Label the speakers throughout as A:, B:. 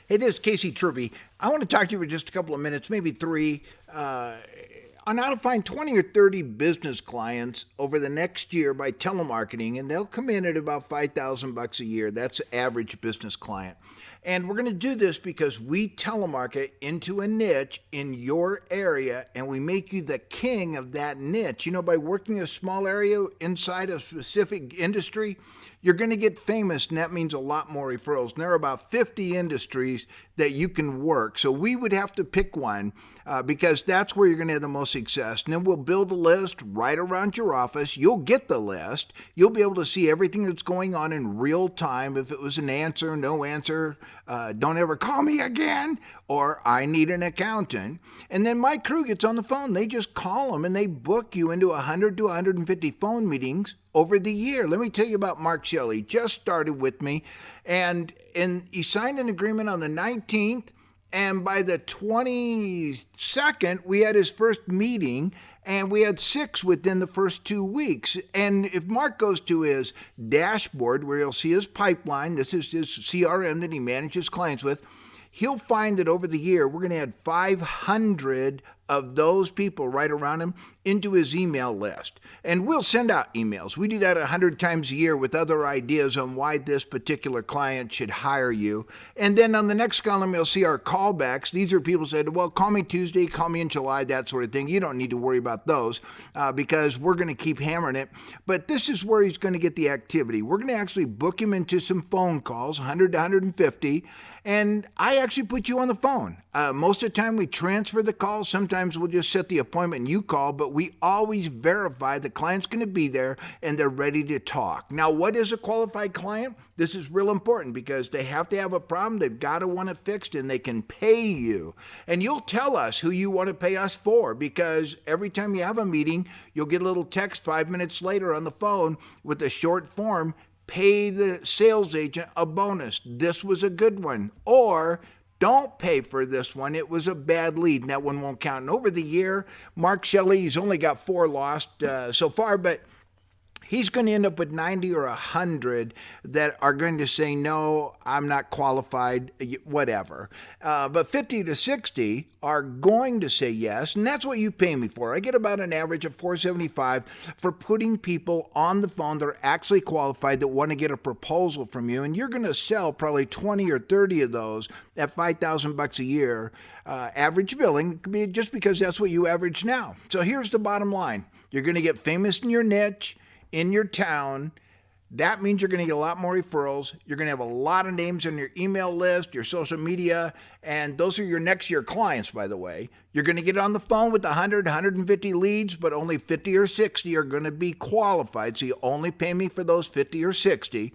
A: Hey, this is Casey Truby. I want to talk to you for just a couple of minutes, maybe three, on how to find 20 or 30 business clients over the next year by telemarketing, and they'll come in at about $5,000 a year. That's the average business client. And we're going to do this because we telemarket into a niche in your area, and we make you the king of that niche. You know, by working a small area inside a specific industry, you're going to get famous, and that means a lot more referrals. And there are about 50 industries that you can work. So we would have to pick one because that's where you're going to have the most success. And then we'll build a list right around your office. You'll get the list. You'll be able to see everything that's going on in real time. If it was an answer, no answer, don't ever call me again, or I need an accountant. And then my crew gets on the phone. They just call them and they book you into 100 to 150 phone meetings over the year. Let me tell you about Mark Shelley. Just started with me, and he signed an agreement on the 19th, and by the 22nd, we had his first meeting, and we had 6 within the first 2 weeks. And if Mark goes to his dashboard where he'll see his pipeline, this is his CRM that he manages clients with, he'll find that over the year, we're going to add 500 of those people right around him into his email list. And we'll send out emails. We do that 100 times a year with other ideas on why this particular client should hire you. And then on the next column, you'll see our callbacks. These are people who said, well, call me Tuesday, call me in July, that sort of thing. You don't need to worry about those because we're going to keep hammering it. But this is where he's going to get the activity. We're going to actually book him into some phone calls, 100 to 150. And I actually put you on the phone. Most of the time we transfer the call. Sometimes we'll just set the appointment and you call, but we always verify the client's going to be there and they're ready to talk. Now, what is a qualified client? This is real important because they have to have a problem. They've got to want it fixed and they can pay you. And you'll tell us who you want to pay us for because every time you have a meeting, you'll get a little text 5 minutes later on the phone with a short form. Pay the sales agent a bonus. This was a good one. Or don't pay for this one. It was a bad lead, and that one won't count. And over the year, Mark Shelley, he's only got 4 lost so far, but he's going to end up with 90 or 100 that are going to say, no, I'm not qualified, whatever. But 50 to 60 are going to say yes, and that's what you pay me for. I get about an average of $475 for putting people on the phone that are actually qualified that want to get a proposal from you, and you're going to sell probably 20 or 30 of those at $5,000 a year. Average billing, just because that's what you average now. So here's the bottom line. You're going to get famous in your niche, in your town. That means you're going to get a lot more referrals. You're going to have a lot of names on your email list, your social media, and those are your next year clients, by the way. You're going to get on the phone with 100, 150 leads, but only 50 or 60 are going to be qualified, so you only pay me for those 50 or 60.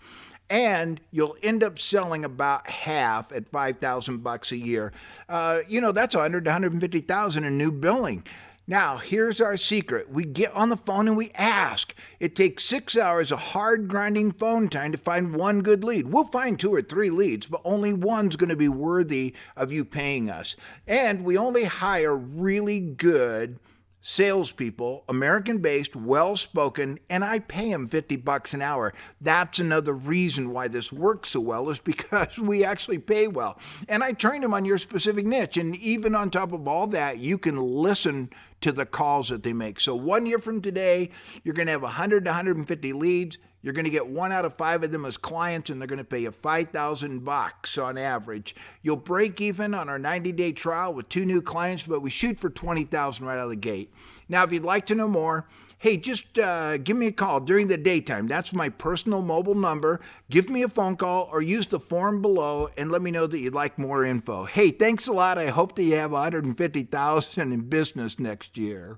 A: And you'll end up selling about half at $5,000 a year. That's 100 to 150,000 in new billing. Now, here's our secret. We get on the phone and we ask. It takes 6 hours of hard grinding phone time to find one good lead. We'll find 2 or 3 leads, but only one's going to be worthy of you paying us. And we only hire really good salespeople, American-based, well-spoken, and I pay them $50 an hour. That's another reason why this works so well is because we actually pay well. And I train them on your specific niche. And even on top of all that, you can listen to the calls that they make. So 1 year from today, you're going to have 100 to 150 leads. You're going to get 1 out of 5 of them as clients, and they're going to pay you $5,000 on average. You'll break even on our 90-day trial with 2 new clients, but we shoot for $20,000 right out of the gate. Now, if you'd like to know more, hey, just give me a call during the daytime. That's my personal mobile number. Give me a phone call or use the form below and let me know that you'd like more info. Hey, thanks a lot. I hope that you have $150,000 in business next year.